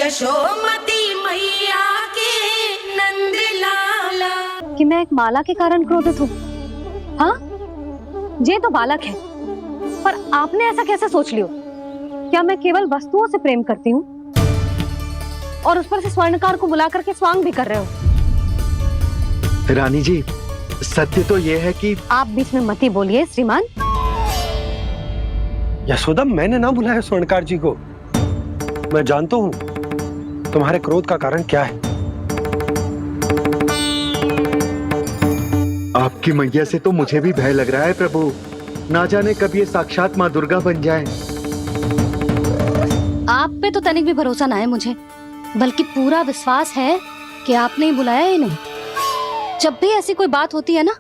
यशोमती मैया के नंद लाला। कि मैं एक माला के कारण क्रोधित हूँ? हाँ, ये तो बालक है, पर आपने ऐसा कैसे सोच लियो? क्या मैं केवल वस्तुओं से प्रेम करती हूँ और उस पर से स्वर्णकार को बुला करके स्वांग भी कर रहे हो? रानी जी, सत्य तो यह है कि आप बीच में मत ही बोलिए श्रीमान। यशोदा, मैंने ना बुलाया स्वर्णकार जी को। मैं जानता हूँ तुम्हारे क्रोध का कारण क्या है। आपकी मैया से तो मुझे भी भय लग रहा है प्रभु। ना जाने कब ये साक्षात माँ दुर्गा बन जाए। आप पे तो तनिक भी भरोसा ना है मुझे, बल्कि पूरा विश्वास है कि आपने ही बुलाया ही नहीं। जब भी ऐसी कोई बात होती है ना,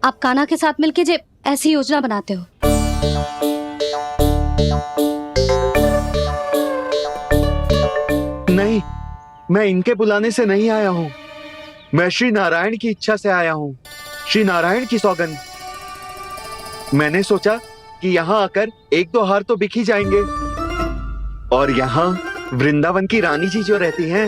आप कान्हा के साथ मिलके जे ऐसी योजना बनाते हो। नहीं, मैं इनके बुलाने से नहीं आया हूँ। मैं श्री नारायण की इच्छा से आया हूँ, श्री नारायण की सौगंध। मैंने सोचा कि यहाँ आकर एक दो हार तो बिक ही जाएंगे, और यहाँ वृंदावन की रानी जी जो रहती हैं।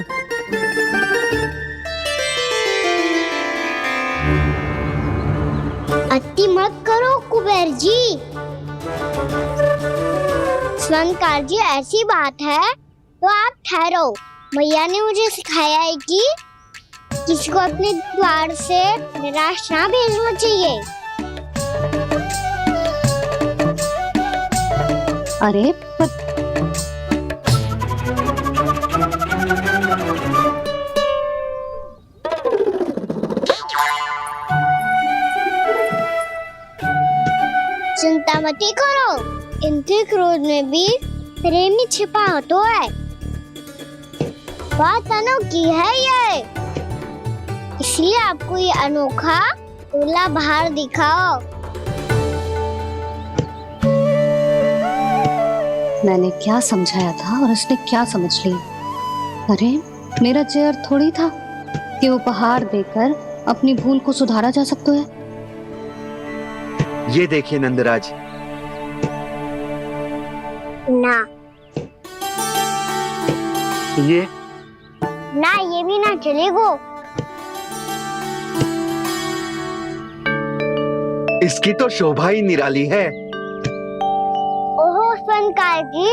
अति मत करो कुबेर जी। स्वर्णकार जी, ऐसी बात है तो आप ठहरो। मैया ने मुझे सिखाया है कि किसी को अपने द्वार से निराश ना भेजना चाहिए। अरे पर चिंता मत करो, इनके क्रोध में भी प्रेम छिपा तो है। बात अनोखी है ये, इसलिए आपको ये अनोखा दूल्हा बाहर दिखाओ। मैंने क्या समझाया था और उसने क्या समझ ली? अरे मेरा जय थोड़ी था कि उपहार देकर अपनी भूल को सुधारा जा सकता है। ये देखिए नंदराज। ना ये ना, ये भी ना चलेगो। इसकी तो शोभा ही निराली है। ओहो स्वर्णकार जी,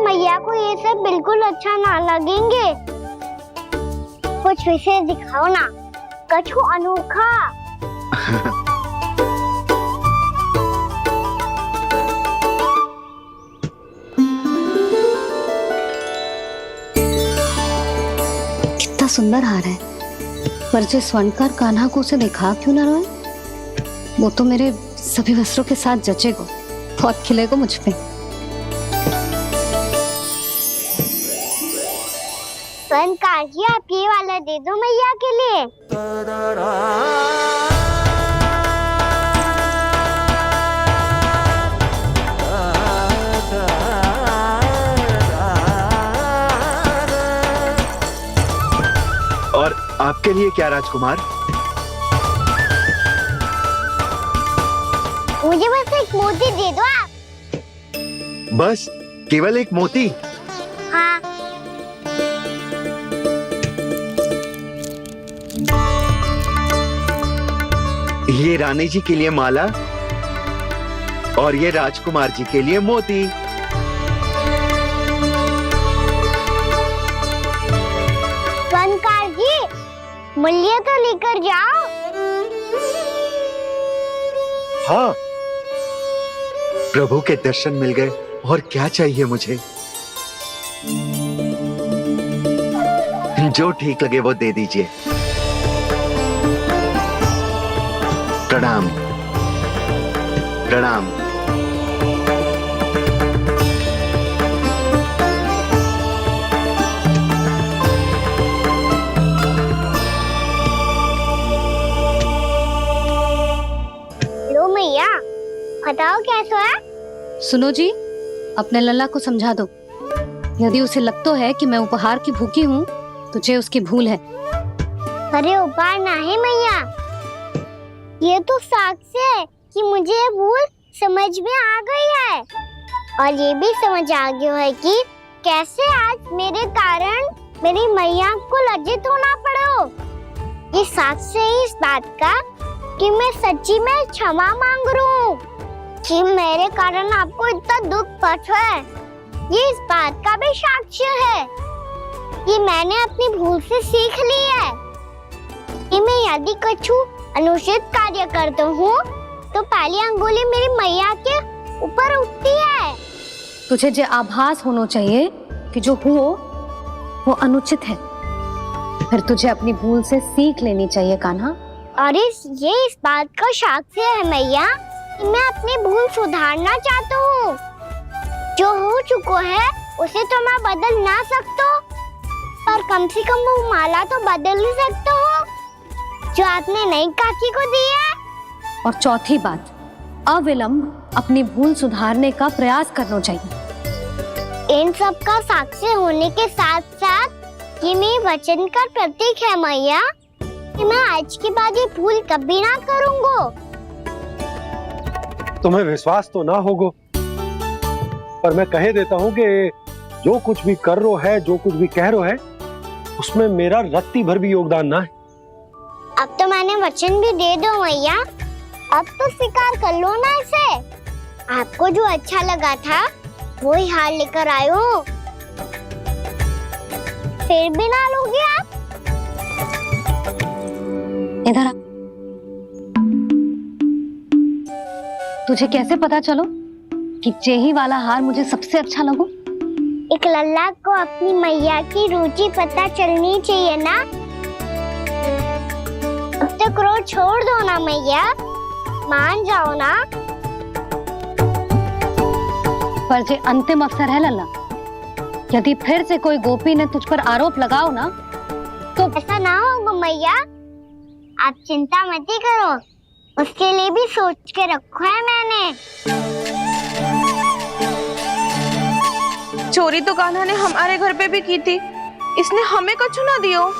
मैया को ये सब बिल्कुल अच्छा ना लगेंगे। कुछ विशेष दिखाओ ना, कुछ अनोखा। कितना सुंदर हार है, पर जो स्वर्णकार कान्हा को उसे दिखा क्यों ना रोए? वो तो मेरे सभी वस्त्रों के साथ जचेगा, बहुत खिलेगा मुझ पे। स्वर्णकार जी, आप ये वाला दे दो मैया के लिए। और आपके लिए क्या राजकुमार? मुझे बस एक मोती दे दो आप। बस केवल एक मोती? हाँ। ये रानी जी के लिए माला और ये राजकुमार जी के लिए मोती। स्वर्णकार जी, मूल्य तो लेकर जाओ। हाँ, प्रभु के दर्शन मिल गए, और क्या चाहिए मुझे? जो ठीक लगे वो दे दीजिए। प्रणाम प्रणाम। लो मैया, बताओ कैसा है? सुनो जी, अपने लल्ला को समझा दो। यदि उसे लगता है कि मैं उपहार की भूखी हूँ, तो ये उसकी भूल है। अरे उपहार ना है मैया, ये तो साक्ष्य है कि मुझे ये भूल समझ में आ गई है, और ये भी समझ आ गया है कि कैसे आज मेरे कारण मेरी मैया को लज्जित होना पड़ो। ये साक्ष्य है इस बात का कि मैं सच्ची में क्षमा मांग रहा हूँ कि मेरे कारण आपको इतना दुख पहुंचा है। ये इस बात का भी साक्ष्य है कि मैंने अपनी भूल से सीख ली है कि मैं यदि कुछ अनुचित कार्य करता हूँ तो पहली अंगुली मेरी मैया के ऊपर उठती है। तुझे जो आभास होना चाहिए कि जो हुआ वो अनुचित है, फिर तुझे अपनी भूल से सीख लेनी चाहिए कान्हा। और ये इस बात का साक्ष्य है मैया कि मैं अपनी भूल सुधारना चाहता हूँ। जो हो चुका है उसे तो मैं बदल ना सकता, पर कम से कम वो माला तो बदल ही सकता हूँ जो आपने नई काकी को दी है। और चौथी बात, अविलंब अपनी भूल सुधारने का प्रयास करना चाहिए। इन सब का साक्ष्य होने के साथ साथ ये मेरे वचन का प्रतीक है मैया कि मैं आज के बाद ये भूल कभी ना करूँगा। तुम्हें विश्वास तो ना होगा, पर मैं कह देता हूँ कि जो कुछ भी कर रो है, जो कुछ भी कह रो है, उसमें मेरा रत्ती भर भी योगदान ना है। अब तो मैंने वचन भी दे दो मैया, अब तो स्वीकार कर लो ना इसे। आपको जो अच्छा लगा था वो ही हार लेकर आए हो, फिर भी ना लोगे आप। इधर आ। तुझे कैसे पता चलो कि जेही वाला हार मुझे सबसे अच्छा लगो? एक लल्ला को अपनी मैया की रुचि पता चलनी चाहिए ना। अब तो क्रोध छोड़ दो ना मैया, मान जाओ ना। पर जे अंतिम अवसर है लल्ला, यदि फिर से कोई गोपी ने तुझ पर आरोप लगाओ ना तो ऐसा ना होगा मैया, आप चिंता मत करो, उसके लिए भी सोच के रखा है मैंने। चोरी तो कान्हा ने हमारे घर पे भी की थी, इसने हमें कछु ना दियो।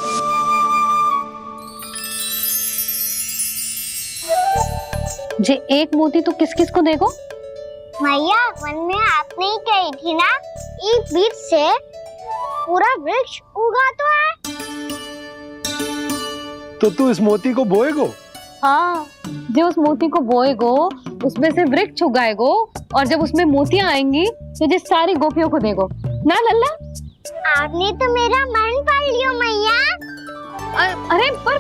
जे एक मोती तो किस किस को देगो? मैया मन में आपने ही कही थी ना, एक बीज से पूरा वृक्ष उगा तो है। तो तू इस मोती को बोएगो? हाँ, जो उस मोती को बोएगो उसमें से वृक्ष उगाएगो, और जब उसमें मोतियां आएंगी तो जिस सारी गोपियों को देगो ना लल्ला। आपने तो मेरा मन पढ़ लियो मैया। अरे पर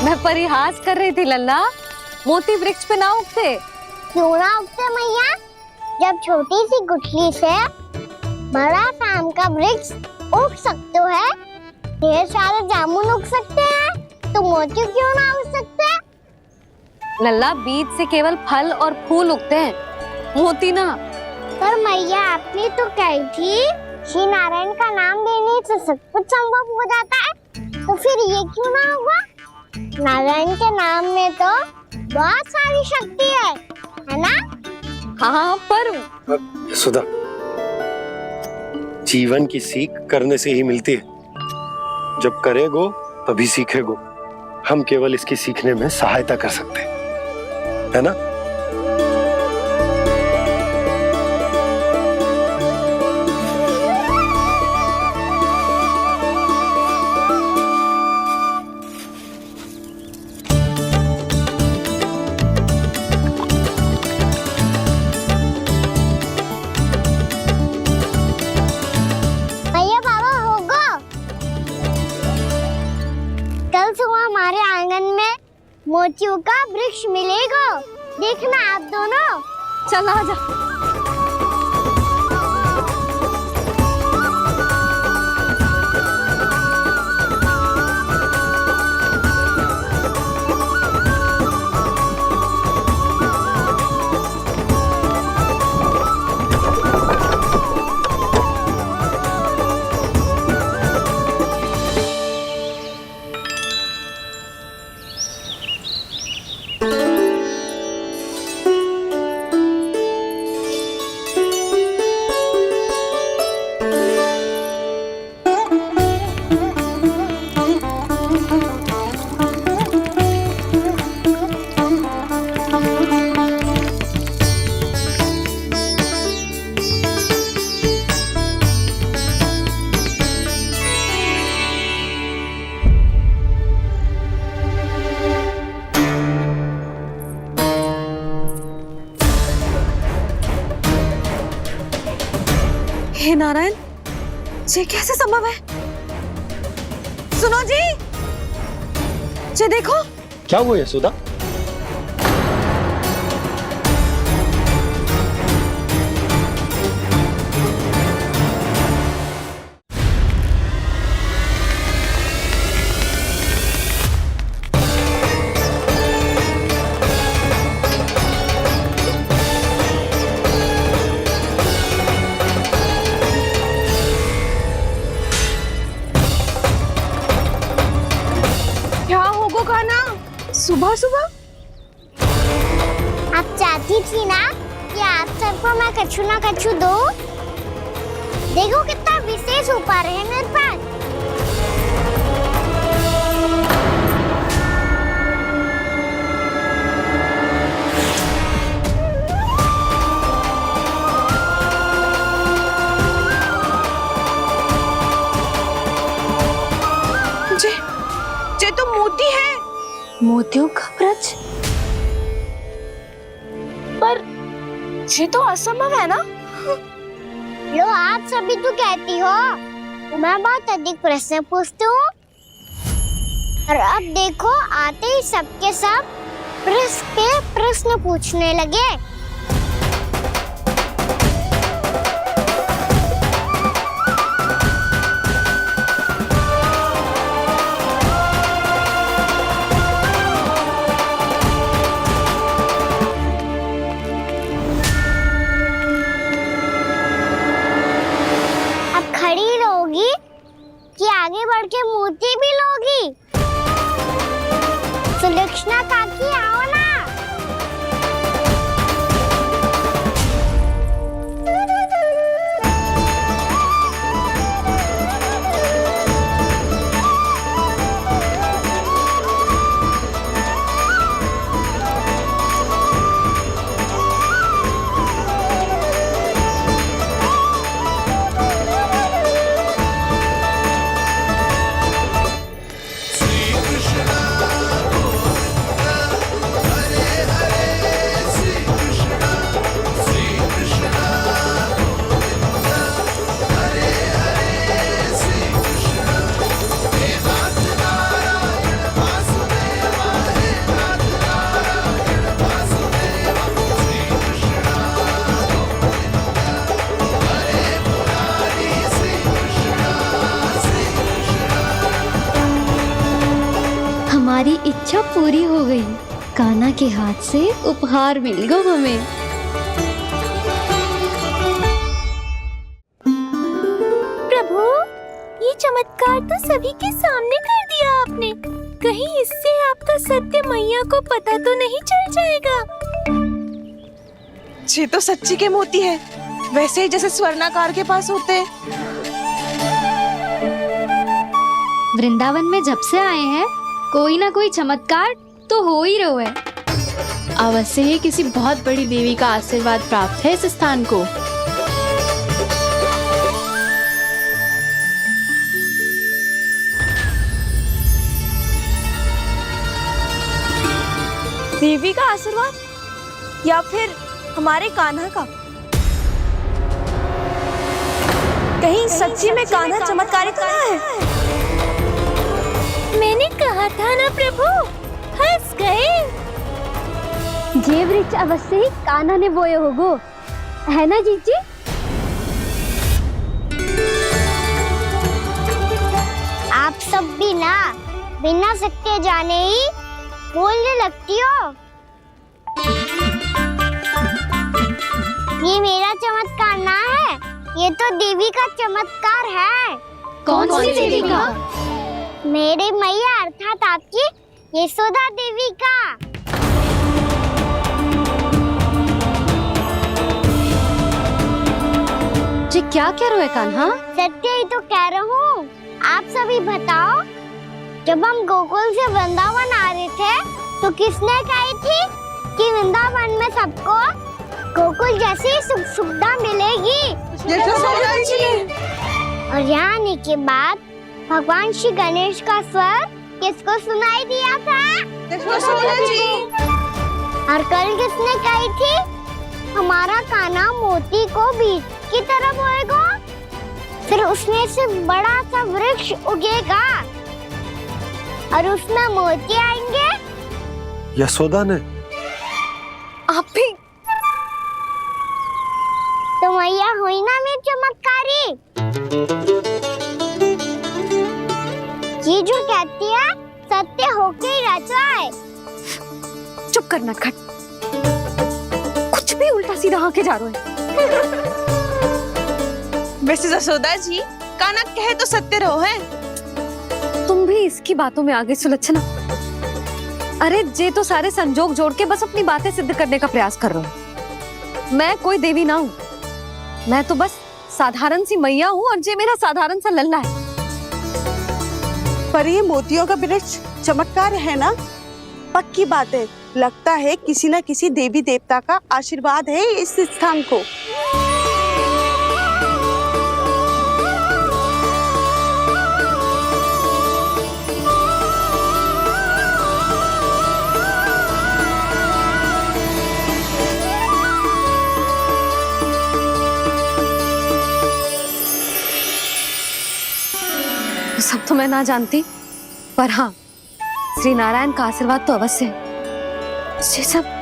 मैं परिहास कर रही थी लल्ला, मोती वृक्ष पे ना उगते। क्यों ना उगते मैया? जब छोटी सी गुठली से बड़ा आम का वृक्ष उग सकते है, ढेर सारे जामुन उग सकते हैं, तो मोती क्यों ना उग सकते? लल्ला, बीज से केवल फल और फूल उगते हैं, मोती ना। पर मैया आपने तो कही थी श्री नारायण का नाम लेने से सब कुछ संभव हो जाता है, तो फिर ये क्यों ना होगा? नारायण के नाम में तो बहुत सारी शक्ति है ना? हाँ, पर सुधा, जीवन की सीख करने से ही मिलती है। जब करेगो तभी सीखेगो। हम केवल इसकी सीखने में सहायता कर सकते हैं, है ना? भैया बाबा होगो, कल सुबह हमारे आंगन में मोतियों का वृक्ष मिलेगा, देखना आप दोनों। चल आ जा। हे नारायण, ये कैसे संभव है? सुनो जी, ये देखो। क्या हुआ यशोदा? क्या होगा खाना सुबह सुबह? आप चाहती थी ना कि आप सबको मैं कछु ना कछु दूं? देखो कितना विशेष उपहार है मेरे पास। ये तो मोती है। मोतियों का ब्रज? पर ये तो असंभव है ना? लो, आप सभी तो कहती हो तो मैं बहुत अधिक प्रश्न पूछती हूँ, और अब देखो आते ही सबके सब प्रश्न पे प्रश्न पूछने लगे। खड़ी रहोगी कि आगे बढ़ के मोती भी लोगी? सुलक्षणा काकी आओ ना। हमारी इच्छा पूरी हो गई। कान्हा के हाथ से उपहार मिल गया हमें। प्रभु, ये चमत्कार तो सभी के सामने कर दिया आपने। कहीं इससे आपका सत्य मैया को पता तो नहीं चल जाएगा? ये तो सच्ची के मोती है, वैसे ही जैसे स्वर्णाकार के पास होते हैं। वृंदावन में जब से आए हैं कोई ना कोई चमत्कार तो हो ही रहा है। अवश्य ही किसी बहुत बड़ी देवी का आशीर्वाद प्राप्त है इस स्थान को। देवी का आशीर्वाद या फिर हमारे कान्हा का? कहीं सच्ची में कान्हा चमत्कारी तो ना है? मैंने कहा था ना प्रभु, हंस गए। ये वृक्ष अवश्य ही कान्हा ने बोए होगो, है ना जीजी? आप सब भी ना बिना सत्य जाने ही बोलने लगती हो। ये मेरा चमत्कार ना है, ये तो देवी का चमत्कार है। कौन सी देवी का? मेरे मैया अर्थात आपकी यशोदा देवी का। जी क्या कह रहे हो कान्हा? सत्य ही तो कह रहा हूँ। आप सभी बताओ, जब हम गोकुल से वृंदावन आ रहे थे तो किसने कही थी कि वृंदावन में सबको गोकुल जैसी सुख सुविधा मिलेगी? और यहाँ आने के बाद भगवान श्री गणेश का स्वर किसको सुनाई दिया था? और कल किसने कही थी हमारा कान्हा मोती को बीज की तरह बोएगा? फिर उसमें से बड़ा सा वृक्ष उगेगा और उसमें मोती आएंगे। यशोदा ने? आप भी? तो मैया हुई ना मेरी चमत्कारी। ये जो कहती है सत्य होके ही रहता है। चुप करना खट, कुछ भी उल्टा सीधा आके जा रहे हैं। वैसे जसोदा जी, कान्हा कहे तो सत्य रहो है। तुम भी इसकी बातों में आगे सुलझना। अरे जे तो सारे संजोग जोड़ के बस अपनी बातें सिद्ध करने का प्रयास कर रहे हो। मैं कोई देवी ना हूँ, मैं तो बस साधारण सी मैया हूँ और जे मेरा साधारण सा लल्ला है। पर ये मोतियों का वृक्ष चमत्कार है ना? पक्की बात है, लगता है किसी न किसी देवी देवता का आशीर्वाद है इस स्थान को। सब तो मैं ना जानती, पर हाँ, श्री नारायण का आशीर्वाद तो अवश्य है। ये सब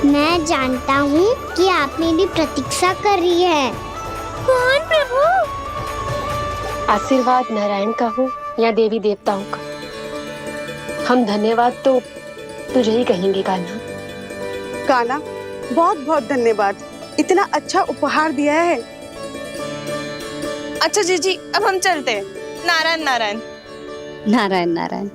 मैं जानता हूँ कि आप मेरी प्रतीक्षा कर रही है। कौन प्रभु? आशीर्वाद नारायण का हो या देवी देवताओं का, हम धन्यवाद तो तुझे ही कहेंगे कान्हा। कान्हा, बहुत बहुत धन्यवाद, इतना अच्छा उपहार दिया है। अच्छा जीजी, अब हम चलते हैं। नारायण नारायण। नारायण नारायण।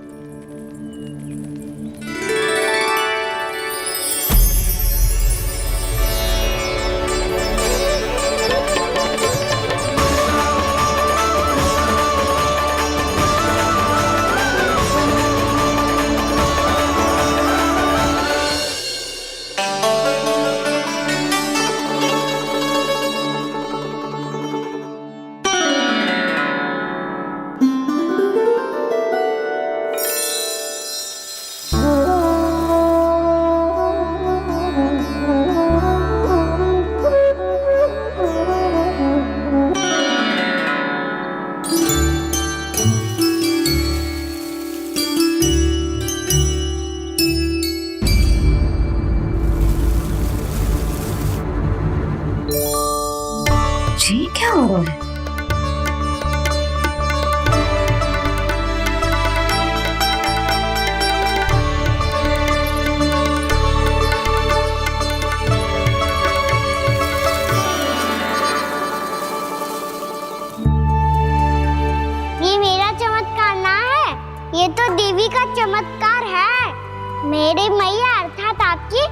जी क्या हो रहा है? ये मेरा चमत्कार ना है, ये तो देवी का चमत्कार है। मेरे मैया अर्थात आपकी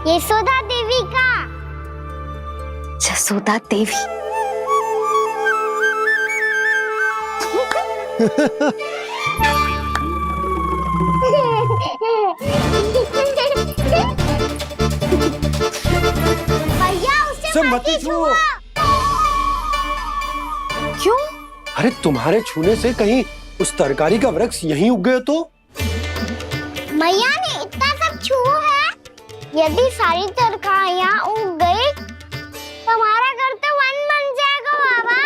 यशोदा देवी का। जसोदा देवी। भैया उसे मत छुओ। क्यों? अरे तुम्हारे छूने से कहीं उस तरकारी का वृक्ष यहीं उग गए तो? मैया ने इतना सब छुआ है, यदि सारी तरकारियां उग गई तो हमारा घर तो वन बन जाएगा बाबा।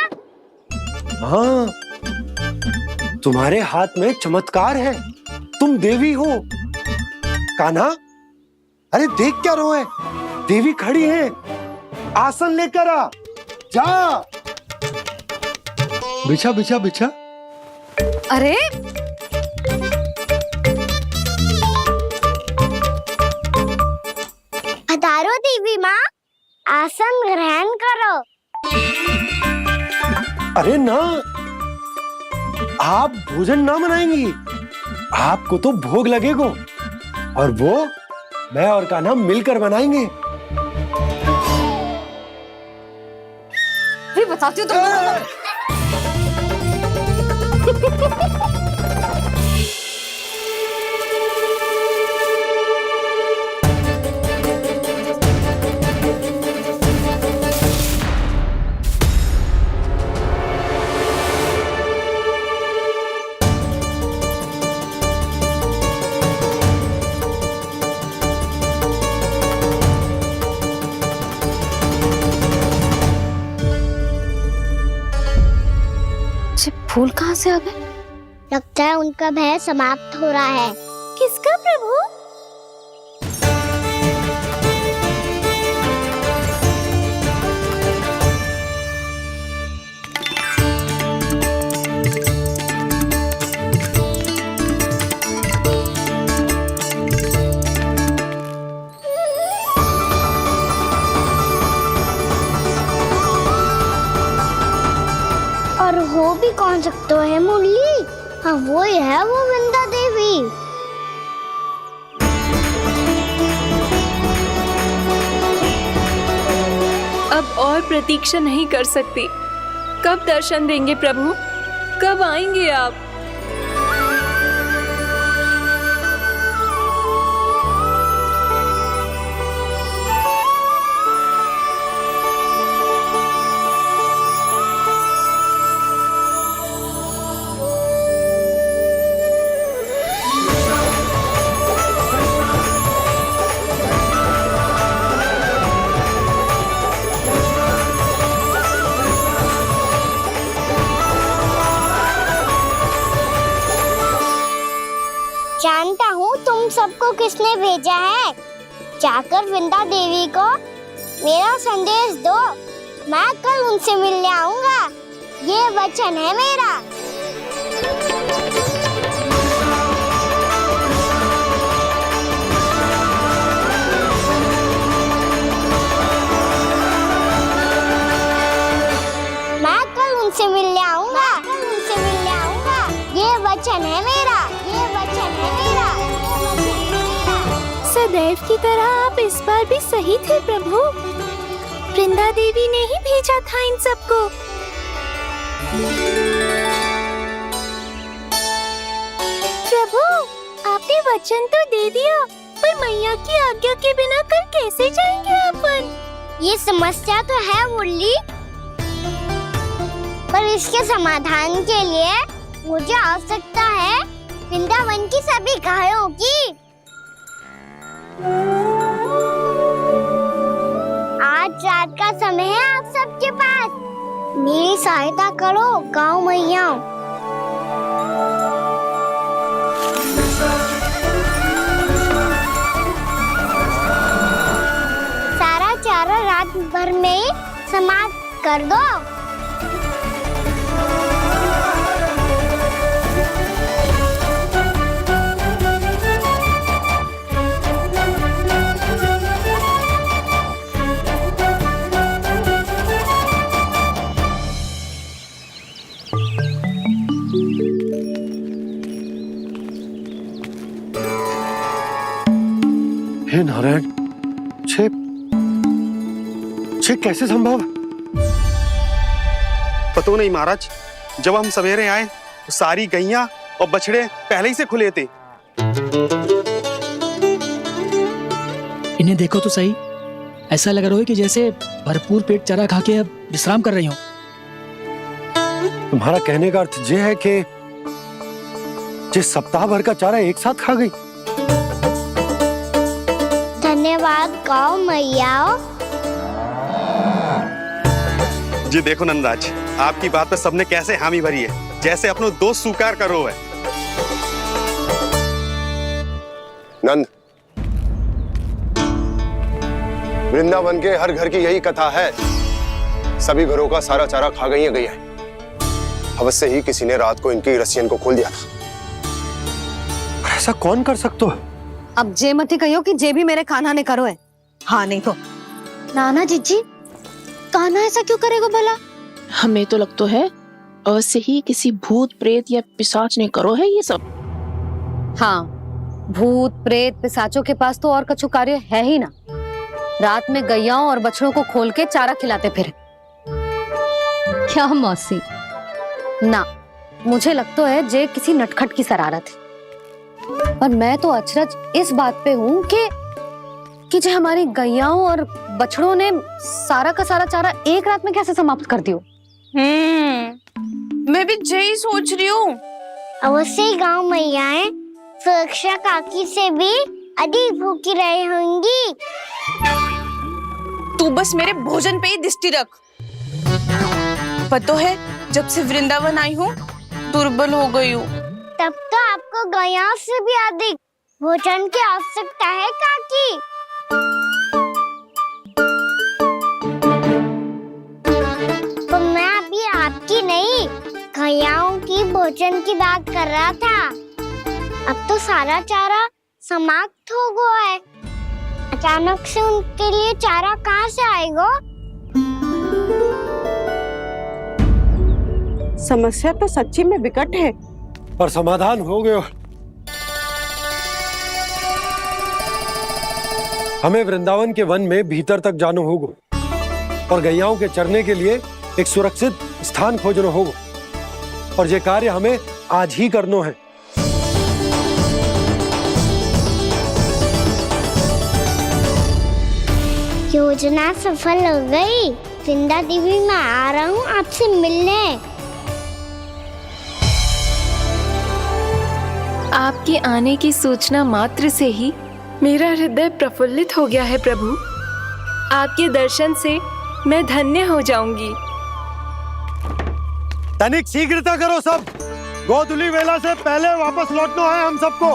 हाँ, तुम्हारे हाथ में चमत्कार है, तुम देवी हो। कान्हा, अरे देख क्या रहो है, देवी खड़ी है, आसन लेकर आ, जा। बिछा बिछा बिछा। अरे पधारो देवी माँ, आसन ग्रहण करो। अरे ना, आप भोजन ना मनाएंगी, आपको तो भोग लगेगा और वो मैं और कान्हा मिलकर बनाएंगे। फंसाती हूँ तुम। फूल कहाँ से आ गए? लगता है उनका भय समाप्त हो रहा है। किसका प्रभु? और हो भी कौन सकता है मुरली? हाँ वो ही है, वो वृंदा देवी। अब और प्रतीक्षा नहीं कर सकती। कब दर्शन देंगे प्रभु? कब आएंगे आप? जानता हूँ तुम सबको किसने भेजा है। जाकर वृंदा देवी को मेरा संदेश दो, मैं कल उनसे मिलने आऊंगा। ये वचन है मेरा। मैं कल उनसे मिलने आऊंगा। ये वचन है मेरा। सदैव की तरह आप इस बार भी सही थे प्रभु। वृंदा देवी ने ही भेजा था इन सबको। प्रभु, आपने वचन तो दे दिया, पर मैया की आज्ञा के बिना कल कैसे जाएंगे अपन? ये समस्या तो है मुरली, पर इसके समाधान के लिए मुझे आवश्यकता है वृंदावन की सभी गायों की। आज रात का समय है आप सबके पास। मेरी सहायता करो गाँव मैया। सारा चारा रात भर में ही समाप्त कर दो। हे नारायण, छे कैसे संभव? पतो नहीं महाराज, जब हम सवेरे आए तो सारी गैया और बछड़े पहले ही से खुले थे। इन्हें देखो तो सही, ऐसा लग रहा है कि जैसे भरपूर पेट चारा खा के अब विश्राम कर रही हो। तुम्हारा कहने का अर्थ ये है कि जिस सप्ताह भर का चारा एक साथ खा गई। धन्यवाद गाँव मैया। जी देखो नंदराज, आपकी बात पर सबने कैसे हामी भरी है, जैसे अपनो दोस्त स्वीकार करो है। नंद, वृंदावन के हर घर की यही कथा है। सभी घरों का सारा चारा खा गई है। अवश्य ही किसी ने रात को इनकी रस्सियन को खोल दिया था। ऐसा कौन कर सकता है? अब जे मत ही कहियो कि जे भी मेरे कान्हा ने करो है। हाँ नहीं तो नाना जीजी, कान्हा ऐसा क्यों करेगा भला? हमें तो लगता है अवश्य ही किसी भूत प्रेत या पिशाच ने करो है ये सब। हाँ, भूत प्रेत पिशाचों के पास तो और कछु कार्य है ही ना। रात में गैयाओं और बछड़ों को खोल के चारा खिलाते फिर। क्या मौसी? ना, मुझे लगता है जे किसी नटखट की शरारत है। और मैं तो अचरज इस बात पे हूँ कि जो हमारी गैयाओं और बछड़ों ने सारा का सारा चारा एक रात में कैसे समाप्त कर दियो। मैं भी यही सोच रही हूँ। अवश्य ही गांव मैयाएं सुरक्षा काकी से भी अधिक भूखी रही होंगी। तू बस मेरे भोजन पे ही दृष्टि रख। पता है जब से वृंदावन आई हूँ दुर्बल हो गई हूँ। तब तो आपको गैयाओं से भी अधिक भोजन की आवश्यकता है काकी। तो मैं अभी आपकी नहीं गैयाओं की भोजन की बात कर रहा था। अब तो सारा चारा समाप्त हो गया है। अचानक से उनके लिए चारा कहाँ से आएगा? समस्या तो सच्ची में विकट है, पर समाधान हो गयो। हमें वृंदावन के वन में भीतर तक जानो होगा और गैयाओं के चरने के लिए एक सुरक्षित स्थान खोजनो होगा और ये कार्य हमें आज ही करनो है। योजना सफल हो गई। वृंदा देवी, मैं आ रहा हूँ आपसे मिलने। आपके आने की सूचना मात्र से ही मेरा हृदय प्रफुल्लित हो गया है प्रभु। आपके दर्शन से मैं धन्य हो जाऊंगी। तनिक शीघ्रता करो सब, गोधुली वेला से पहले वापस लौटना है हम सबको।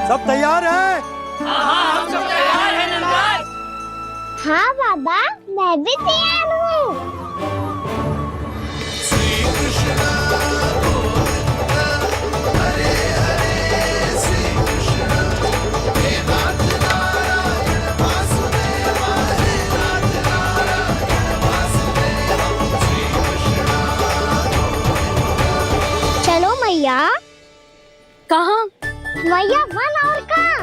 सब तैयार है? हम सब तैयार हैं नंदराज। हाँ बाबा, मैं भी तैयार हूँ। चलो मैया। कहाँ? मैया वन और कहाँ?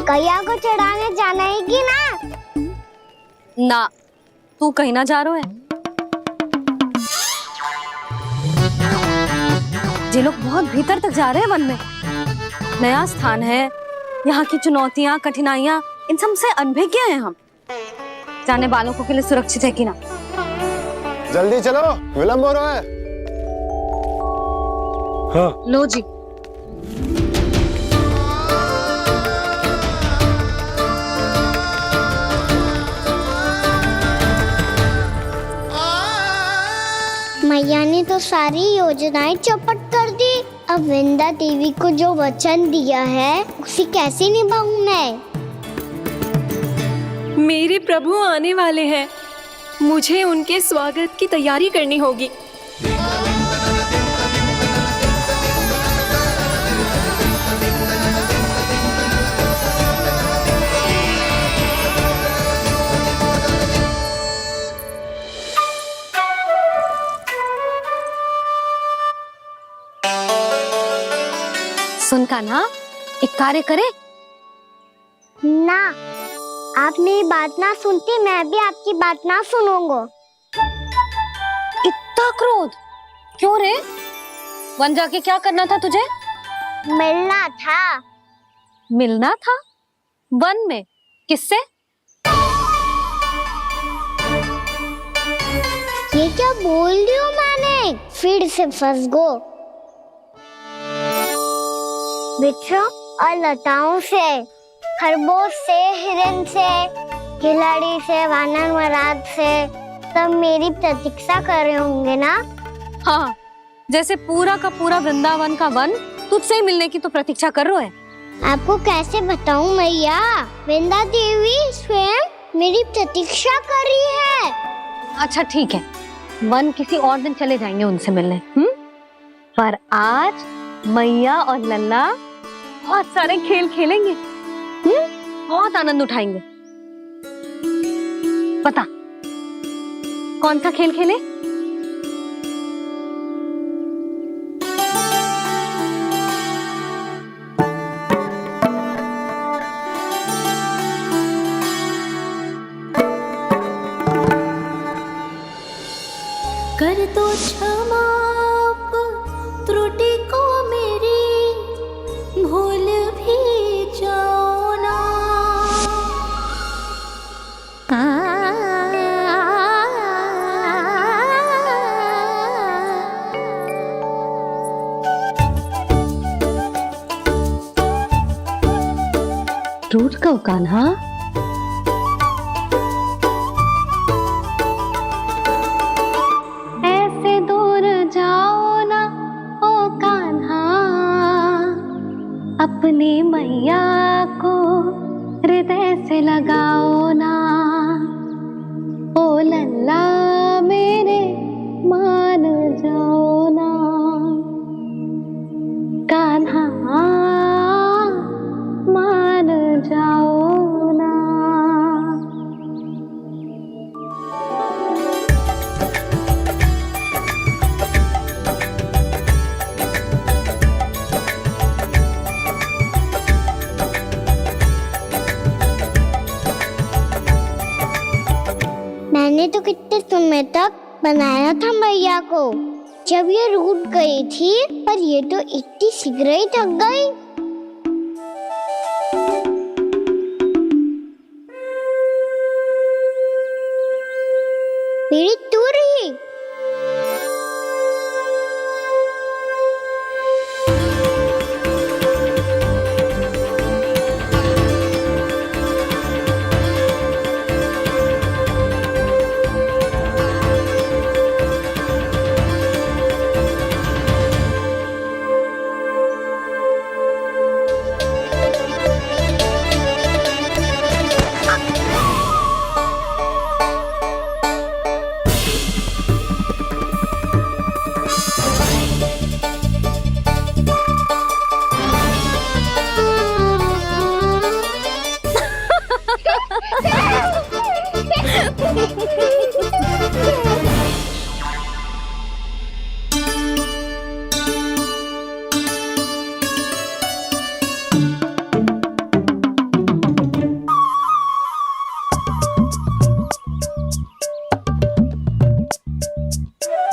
गैया को चढ़ाने जाना है कि ना? ना, तू कहीं ना जा रहा है। ये लोग बहुत भीतर तक जा रहे हैं वन में। नया स्थान है, यहाँ की चुनौतियाँ, कठिनाइयाँ, इन सब से अनभिज्ञ हैं हम। जाने वालों के लिए सुरक्षित है कि ना? जल्दी चलो, विलंब हो रहा है। हाँ। लो जी। मैया ने तो सारी योजनाएं चौपट कर दी। अब वृंदा देवी को जो वचन दिया है उसे कैसे निभाऊं मैं? मेरे प्रभु आने वाले हैं, मुझे उनके स्वागत की तैयारी करनी होगी। सुन कान्हा, एक कार्य करे ना, आप मेरी बात ना सुनती, मैं भी आपकी बात ना सुनूंगा। इतना क्रोध क्यों रे? वन जाके क्या करना था तुझे? मिलना था। मिलना था? वन में? किससे? ये क्या बोल रही हूँ मैंने? फिर से फंस गो। बिच्छू और लताओं से, खरगोश से, हिरन से, खिलाड़ी से, वानर महाराज से, सब मेरी प्रतीक्षा कर रहे होंगे ना? हाँ, जैसे पूरा का पूरा वृंदावन का वन तुझसे ही मिलने की तो प्रतीक्षा कर रहा है। आपको कैसे बताऊं मैया? वृंदा देवी स्वयं मेरी प्रतीक्षा कर रही है। अच्छा ठीक है, वन किसी और दिन चले जाएंगे उनसे मिलने। पर आज मैया और लल्ला बहुत सारे खेल खेलेंगे। बहुत आनंद उठाएंगे। पता कौन सा खेल खेले? कर दो क्षमा त्रुटि को मेरी, भूल भी जाओ ना। रूठ कब कान्हा? ऐसे दूर जाओ ना ओ कान्हा, अपनी मैया को हृदय से लगाओ ना। ओ लल्ला मेरे मान जाओ ना, कान्हा मान जाओ ना। मैंने तो कितने समय तक बनाया था मैया को, जब ये रूठ गई थी, पर ये तो इतनी शीघ्र ही थक गई। मेरी तू रही।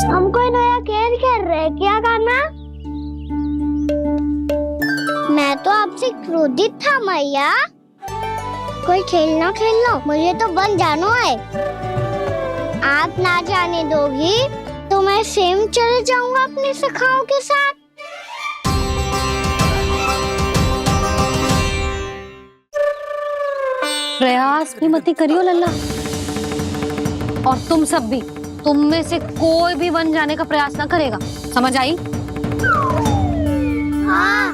हमको नया कैद कर रहे क्या करना? मैं तो आपसे क्रोधित था मैया। कोई खेलना खेल लो, मुझे तो बन जाना है। आप ना जाने दोगी तो मैं स्वयं चले जाऊंगा अपने सखाओं के साथ। प्रयास भी मत करियो लल्ला, और तुम सब भी, तुम में से कोई भी बन जाने का प्रयास ना करेगा, समझ आई? हाँ।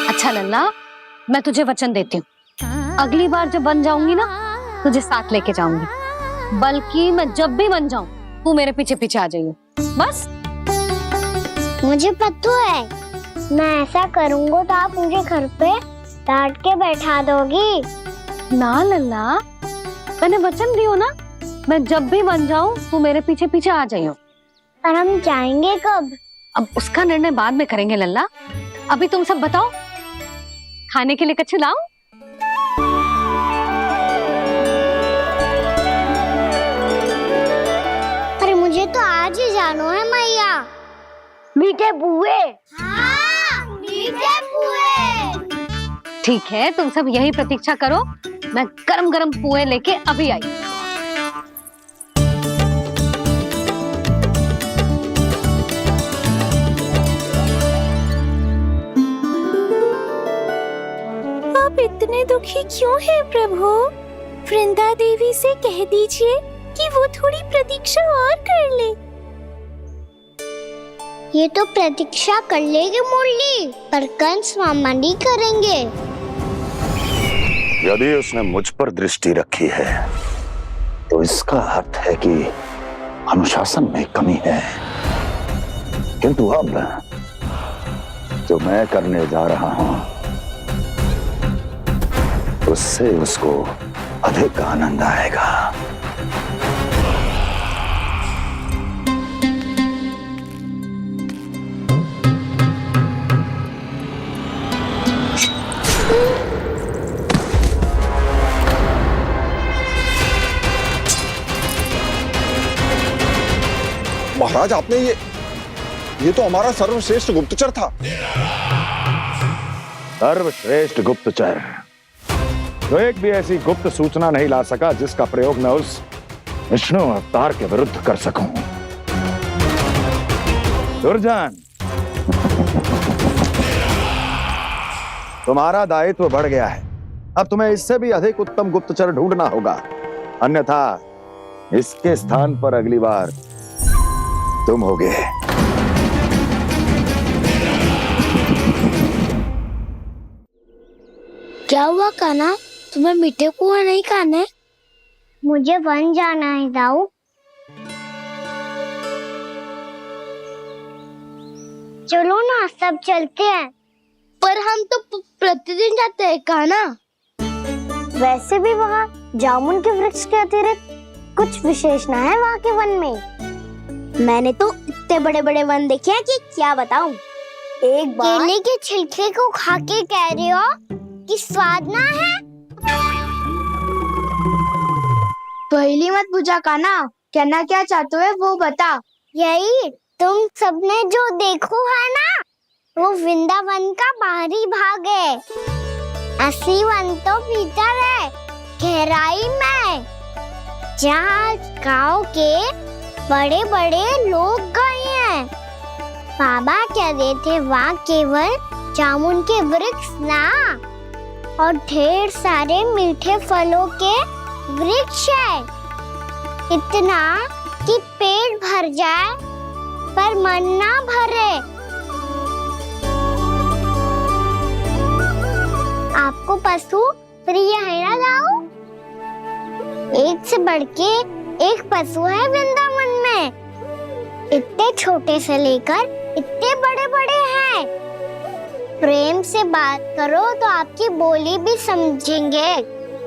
अच्छा लल्ला, मैं तुझे वचन देती हूँ, अगली बार जब बन जाऊंगी ना, तुझे साथ लेके जाऊंगी। बल्कि मैं जब भी बन जाऊं, तू मेरे पीछे पीछे आ जाइयो, बस। मुझे पता है, मैं ऐसा करूंगा तो आप मुझे घर पे डांट के बैठा दोगी। ना लल्ला, मैंने वचन दियो ना, मैं जब भी बन जाऊं, तू मेरे पीछे पीछे आ जाइयो। पर हम जाएंगे कब? अब उसका निर्णय बाद में करेंगे लल्ला। अभी तुम सब बताओ, खाने के लिए कुछ लाऊं? अरे मुझे तो आज ही जाना है मैया। मीठे पुए। हाँ, मीठे पुए। ठीक है, तुम सब यही प्रतीक्षा करो, मैं गरम गरम पुए लेके अभी आई। आप इतने दुखी क्यों हैं प्रभु? वृंदा देवी से कह दीजिए कि वो थोड़ी प्रतीक्षा और कर ले। ये तो प्रतीक्षा कर लेगी मुरली, पर कंस मामा नहीं करेंगे। यदि उसने मुझ पर दृष्टि रखी है तो इसका अर्थ है कि अनुशासन में कमी है। किंतु अब जो मैं करने जा रहा हूं उससे उसको अधिक आनंद आएगा। महाराज आपने ये तो हमारा सर्वश्रेष्ठ गुप्तचर था। सर्वश्रेष्ठ गुप्तचर जो एक भी ऐसी गुप्त सूचना नहीं ला सका जिसका प्रयोग मैं उस विष्णु अवतार के विरुद्ध कर सकूं। दुर्जन, तुम्हारा दायित्व बढ़ गया है। अब तुम्हें इससे भी अधिक उत्तम गुप्तचर ढूंढना होगा, अन्यथा इसके स्थान पर अगली बार तुम होगे। क्या हुआ कान्हा, तुम्हें मीठे कुआं नहीं खाने? मुझे वन जाना है दाऊ। चलो ना, सब चलते हैं। पर हम तो प्रतिदिन जाते हैं कान्हा। वैसे भी वहाँ जामुन के वृक्ष के अतिरिक्त कुछ विशेष ना है वहाँ के वन में। मैंने तो इतने बड़े बड़े वन देखे हैं कि क्या बताऊं। एक बार केले के छिलके को खा के कह रहे हो कि स्वाद ना है? पहली मत पूछा कान्हा, कहना क्या चाहते हो वो बता। यही तुम सबने जो देखो है ना, वो वृंदावन का बाहरी भाग है। असली वन तो भीतर है, गहराई में, जहाँ गाँव के बड़े बड़े लोग गए हैं। बाबा कह रहे थे वहाँ केवल जामुन के वृक्ष ना, और ढेर सारे मीठे फलों के वृक्ष है। इतना कि पेट भर जाए पर मन ना भरे। आपको पशु प्रिय है ना दाऊ? एक से बढ़ के एक पशु है वृंदावन में। इतने छोटे से लेकर इतने बड़े बड़े हैं। प्रेम से बात करो तो आपकी बोली भी समझेंगे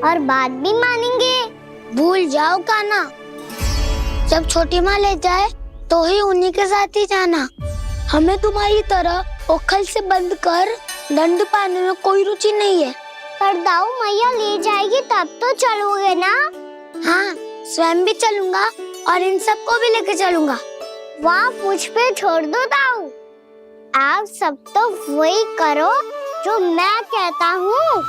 और बात भी मानेंगे। भूल जाओ कान्हा, जब छोटी माँ ले जाए तो ही उन्हीं के साथ ही जाना। हमें तुम्हारी तरह ओखल से बंद कर दंड पाने में कोई रुचि नहीं है। पर दाऊ मैया ले जाएगी तब तो चलोगे ना? हाँ, स्वयं भी चलूंगा और इन सबको भी लेके चलूंगा। वहाँ मुझ पे छोड़ दो दाऊ। आप सब तो वही करो जो मैं कहता हूँ।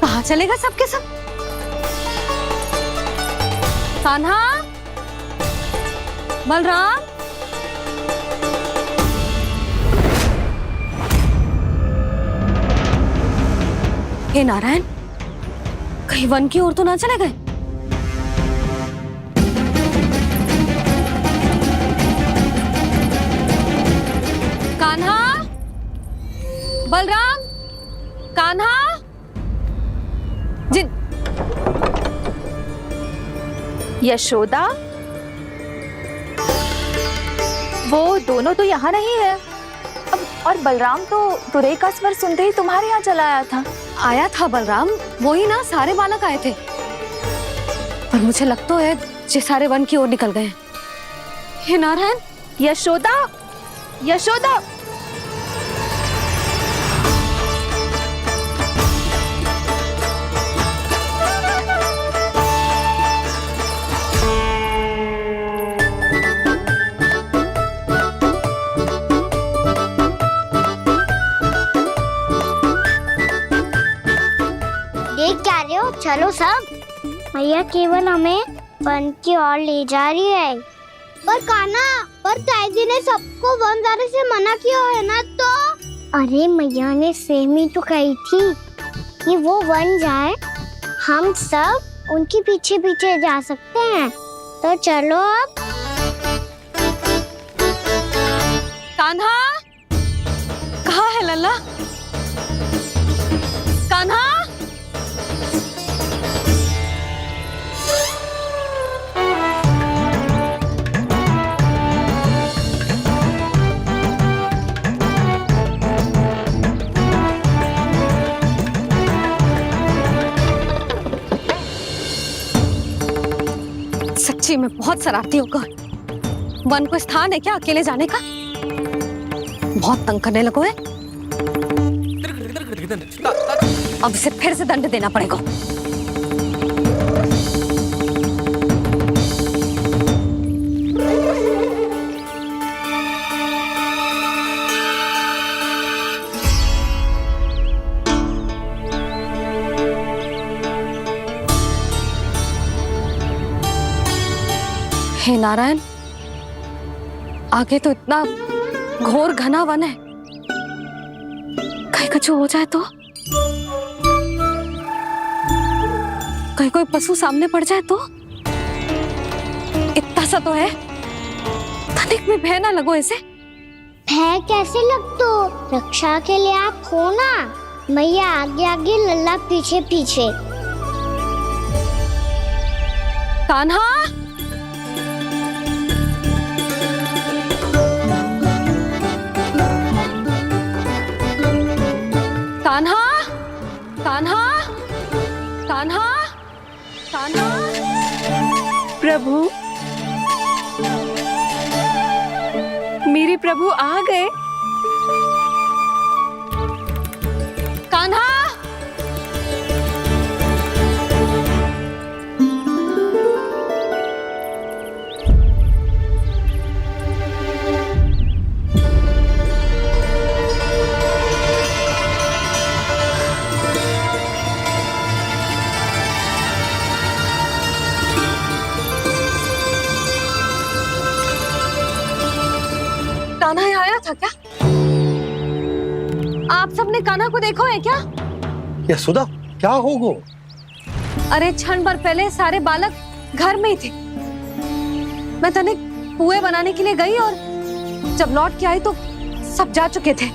कहाँ चलेगा सबके सब? कान्हा, बलराम, हे नारायण, कहीं वन की ओर तो ना चले गए? कान्हा, बलराम, कान्हा, जिन यशोदा, वो दोनों तो यहाँ नहीं है। अब और बलराम तो तुरई का स्वर सुनते ही तुम्हारे यहाँ चला आया था। आया था बलराम, वो ही ना सारे बालक आए थे। पर मुझे लगता है ये सारे वन की ओर निकल गए। हे नारायण, यशोदा, यशोदा, चलो सब, मैया केवल हमें वन की ओर ले जा रही है। पर कान्हा, पर ताईजी ने सबको वन जाने से मना किया है ना तो? अरे मैया ने सेमी तो कही थी कि वो वन जाए, हम सब उनके पीछे पीछे जा सकते हैं। तो चलो अब। कान्हा, कहाँ है लल्ला? कान्हा, सच्ची में बहुत शरारती होगा। वन को स्थान है क्या अकेले जाने का? बहुत तंग करने लगो है। अब इसे फिर से दंड देना पड़ेगा। हे नारायण, आगे तो इतना घोर घना वन है, कहीं कुछ हो जाए तो, कहीं कोई पशु सामने पड़ जाए तो, इतना सा तो है, तनिक में भय ना लगो इसे। भय कैसे लगतो? रक्षा के लिए आप हो ना, मैया आगे आगे लल्ला पीछे पीछे। कान्हा, कान्हा, कान्हा, कान्हा, कान्हा। प्रभु, मेरे प्रभु आ गए। कान्हा, कान्हा यहाँ आया था क्या? आप सबने कान्हा को देखो है क्या? यशोदा, क्या होगो? अरे क्षण भर पहले सारे बालक घर में ही थे। मैं तनिक पुए बनाने के लिए गई और जब लौट के आई तो सब जा चुके थे।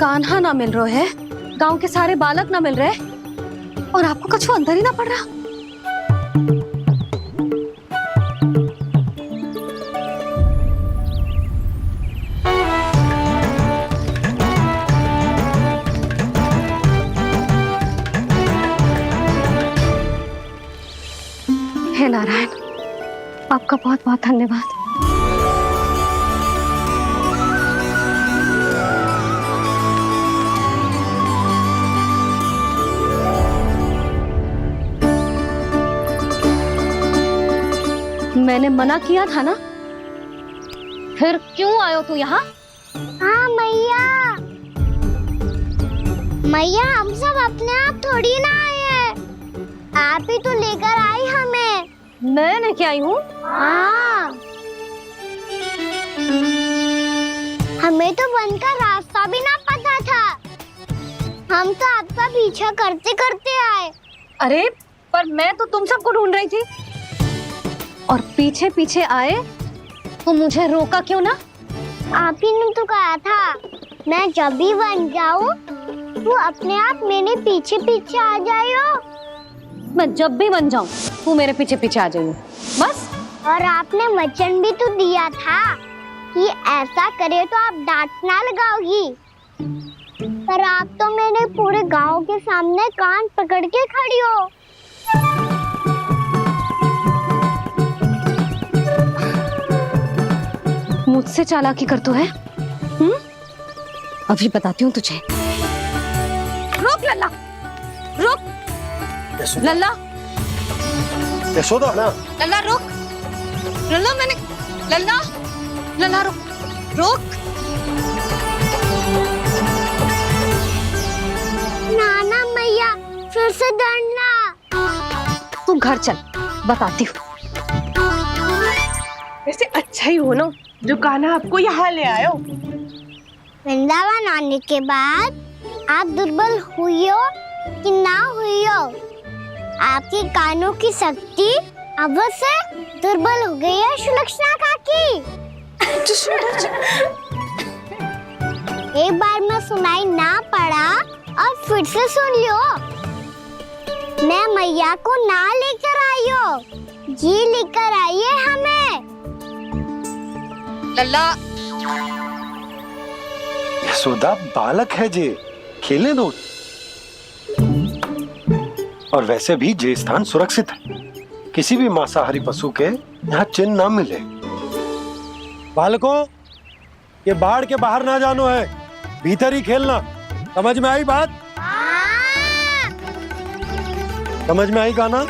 कान्हा ना मिल रहा है, गांव के सारे बालक ना मिल रहे, और आपको कुछ अंदर ही ना पड़ रहा। हे नारायण, आपका बहुत बहुत धन्यवाद। मैंने मना किया था ना, फिर क्यों आयो तू यहाँ? हाँ मैया, मैया हम सब अपने आप थोड़ी ना आए हैं, आप ही तो लेकर आई हमें। मैं लेके आई हूँ? हाँ, हमें तो वन का रास्ता भी ना पता था, हम तो आपका पीछा करते करते आए। अरे पर मैं तो तुम सबको ढूंढ रही थी, और पीछे पीछे आए तो मुझे रोका क्यों ना? आप ही ने तो कहा था मैं जब भी बन जाऊं तू अपने आप मेरे पीछे पीछे आ जाइयो। मैं जब भी बन जाऊं तू मेरे पीछे पीछे आ जाइयो, बस। और आपने वचन भी तो दिया था कि ऐसा करे तो आप डांट ना लगाओगी, पर आप तो मेरे पूरे गांव के सामने कान पकड़ के खड़ी हो। मुझसे चालाकी कर तो है? अभी बताती हूँ तुझे। रुक लल्ला, रुक लल्ला, यशोदा ना, लल्ला रुक, लल्ला मैंने, लल्ला, लल्ला रुक, रुक। नाना मैया फिर से डरना। तू घर चल, बताती हूँ। वैसे अच्छा ही हो ना जो कान्हा आपको यहाँ ले आयो। वृंदावन आने के बाद आप दुर्बल हुई हो कि ना हुई हो, आपकी कानों की शक्ति अब से दुर्बल हो गई है सुलक्षणा काकी। एक बार में सुनाई ना पड़ा और फिर से सुन लियो। मैं मैया को ना लेकर आई हो, जी लेकर आई है हमें। लल्ला। यशोदा बालक है जे, खेलने दो। और वैसे भी जे स्थान सुरक्षित है, किसी भी मांसाहारी पशु के यहाँ चिन्ह ना मिले। बालकों, ये बाढ़ के बाहर ना जानो है, भीतर ही खेलना। समझ में आई बात? समझ में आई कान्हा?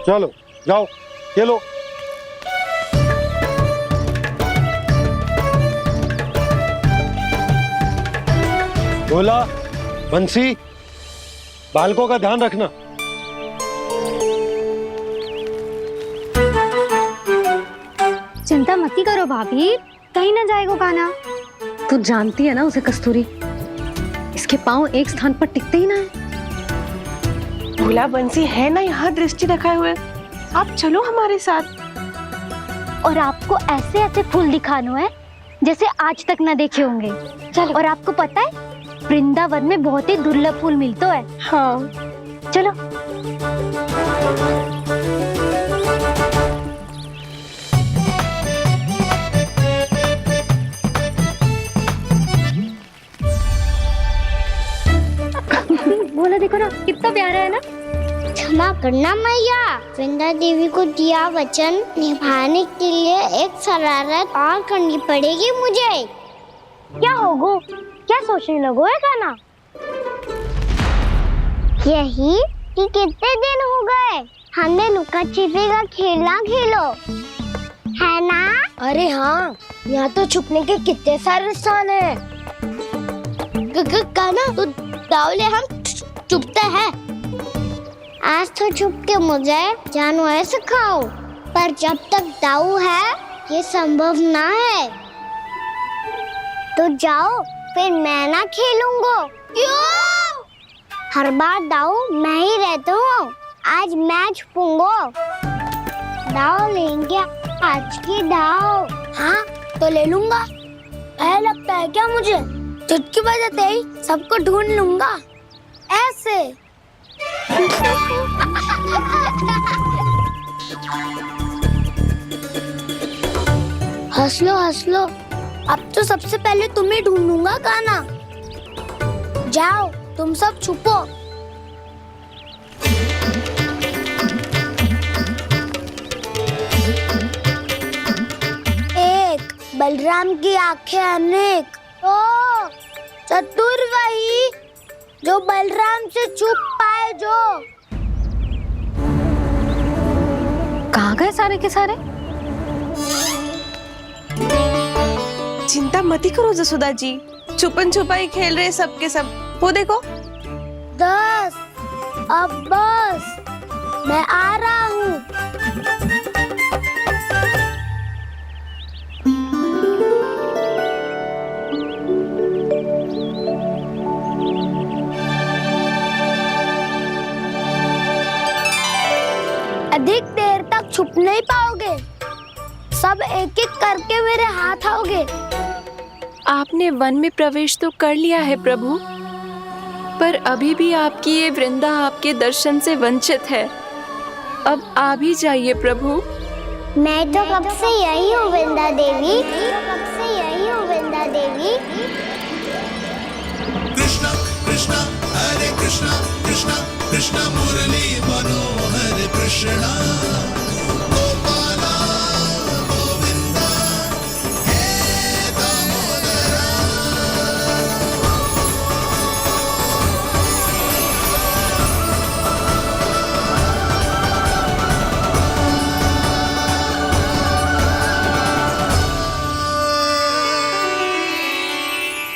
चलो जाओ खेलो। भोला, बंसी, बालकों का ध्यान रखना। चिंता मत करो भाभी, कहीं ना जाएगा कान्हा। तू जानती है ना उसे कस्तूरी, इसके पांव एक स्थान पर टिकते ही ना है। भोला बंसी है ना यहाँ दृष्टि रखाए हुए, आप चलो हमारे साथ। और आपको ऐसे ऐसे फूल दिखानो है जैसे आज तक न देखे होंगे। चलो। और आपको पता है वृंदावन में बहुत ही दुर्लभ फूल मिलते हैं। हाँ चलो। बोला देखो ना कितना प्यारा है ना। क्षमा करना मैया, वृंदा देवी को दिया वचन निभाने के लिए एक शरारत और करनी पड़ेगी मुझे। क्या होगो? क्या सोचने लगो है कान्हा? यही कि कितने दिन हो गए हमने लुका छिपी का खेलना खेलो, है ना? अरे हाँ, यहाँ तो छुपने के कितने सारे स्थान है। कान्हा तो दावले हम छुपते हैं। आज तो छुप के मुझे जानवर सिखाओ, पर जब तक दाऊ है ये संभव ना है। तो जाओ, फिर मैं ना खेलूंगा। क्यों? हर बार दाऊ मैं ही रहता हूँ, आज मैं छुपूंगा। दाऊ लेंगे आज की दाऊ। हाँ तो ले लूंगा। ऐसा लगता है क्या मुझे? चुटकी बजाते ही सबको ढूंढ लूंगा ऐसे। हंस लो, अब तो सबसे पहले तुम्हें ढूंढूंगा कान्हा। जाओ तुम सब छुपो। एक, बलराम की आंखें अनेक। ओ, चतुर वही जो बलराम से छुप पाए। जो कहाँ गए सारे के सारे? चिंता मत करो जसोदा जी, छुपन छुपाई खेल रहे सब के सब। वो देखो 10, अब बस, मैं आ रहा हूँ। अधिक देर तक छुप नहीं पाओगे, सब एक एक करके मेरे हाथ आओगे। आपने वन में प्रवेश तो कर लिया है प्रभु, पर अभी भी आपकी ये वृंदा आपके दर्शन से वंचित है। अब आ भी जाइए प्रभु। मैं तो कब से यही हूँ वृंदा देवी, कब से यही हूँ वृंदा देवी। कृष्णा कृष्णा हरे कृष्णा, कृष्णा कृष्णा मुरली मनोहर कृष्णा। गोपाला गोविंदा हे दामोदरा।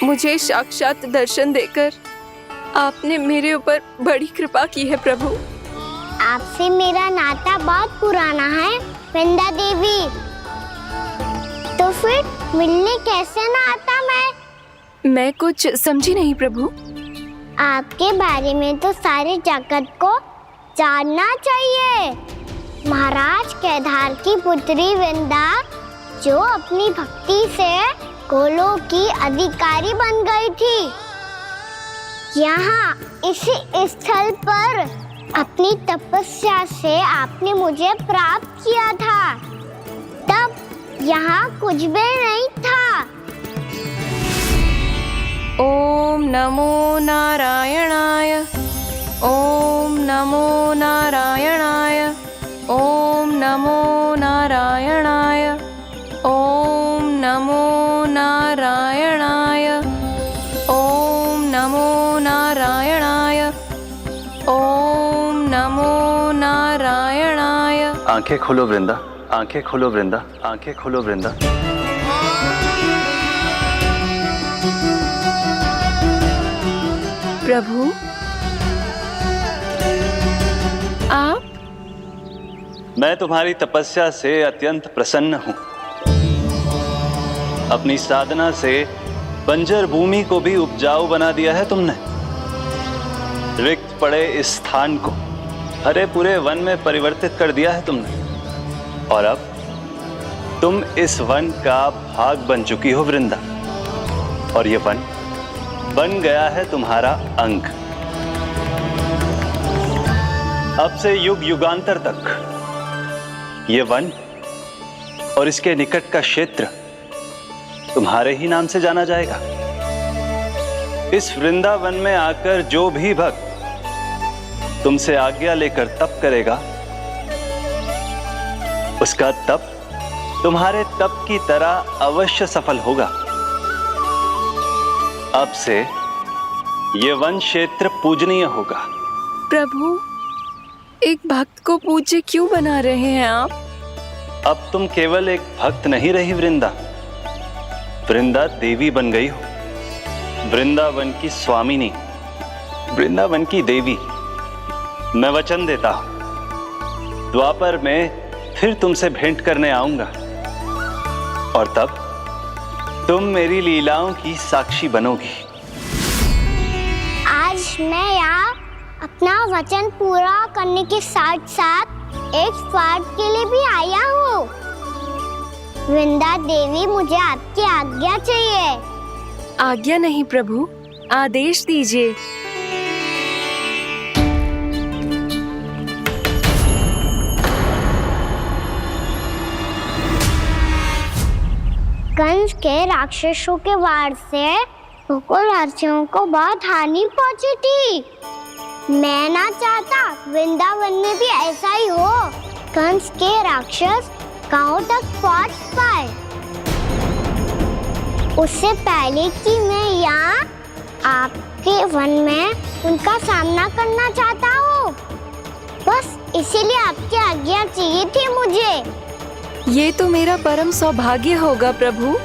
मुझे साक्षात दर्शन देकर आपने मेरे ऊपर बड़ी कृपा की है प्रभु। आपसे मेरा नाता बहुत पुराना है वृंदा देवी, तो फिर मिलने कैसे ना आता मैं कुछ समझी नहीं प्रभु। आपके बारे में तो सारे जगत को जानना चाहिए। महाराज केदार की पुत्री वृंदा, जो अपनी भक्ति से गोलों की अधिकारी बन गई थी, यहाँ इसी स्थल पर अपनी तपस्या से आपने मुझे प्राप्त किया था। तब यहाँ कुछ भी नहीं था। ओम नमो नारायणाय। ओम नमो नारायणाय। ओम नमो नारायणाय। ओम नमो नारायणाय। ओम नमो नारायणाय। ओम नमो नारायणाय। आंखें खोलो वृंदा, आंखें खोलो वृंदा, आंखें खोलो वृंदा। प्रभु, आप? मैं तुम्हारी तपस्या से अत्यंत प्रसन्न हूं। अपनी साधना से बंजर भूमि को भी उपजाऊ बना दिया है तुमने। रिक्त पड़े इस स्थान को हरे पूरे वन में परिवर्तित कर दिया है तुमने। और अब तुम इस वन का भाग बन चुकी हो वृंदा। और ये वन बन गया है तुम्हारा अंग। अब से युग युगांतर तक ये वन और इसके निकट का क्षेत्र तुम्हारे ही नाम से जाना जाएगा। इस वृंदावन में आकर जो भी भक्त तुमसे आज्ञा लेकर तप करेगा, उसका तप तुम्हारे तप की तरह अवश्य सफल होगा। अब से ये वन क्षेत्र पूजनीय होगा। प्रभु, एक भक्त को पूज्य क्यों बना रहे हैं आप? अब तुम केवल एक भक्त नहीं रही वृंदा, वृंदा देवी बन गई हो। वृंदावन की स्वामिनी, वृंदावन की देवी। मैं वचन देता हूं, द्वापर में फिर तुमसे भेंट करने आऊंगा और तब तुम मेरी लीलाओं की साक्षी बनोगी। आज मैं यहाँ अपना वचन पूरा करने के साथ साथ एक स्वार्थ के लिए भी आया हूँ। वृंदा देवी, मुझे आपकी आज्ञा चाहिए। आज्ञा नहीं प्रभु, आदेश दीजिए। कंस के राक्षसों के वार से गोकुलवासियों को बहुत हानि पहुंची थी। मैं ना चाहता वृंदावन में भी ऐसा ही हो। कंस के राक्षस गांव तक पहुंच पाए, उससे पहले कि मैं यहाँ आपके वन में उनका सामना करना चाहता हूँ। बस इसीलिए आपकी आज्ञा चाहिए थी मुझे। ये तो मेरा परम सौभाग्य होगा प्रभु।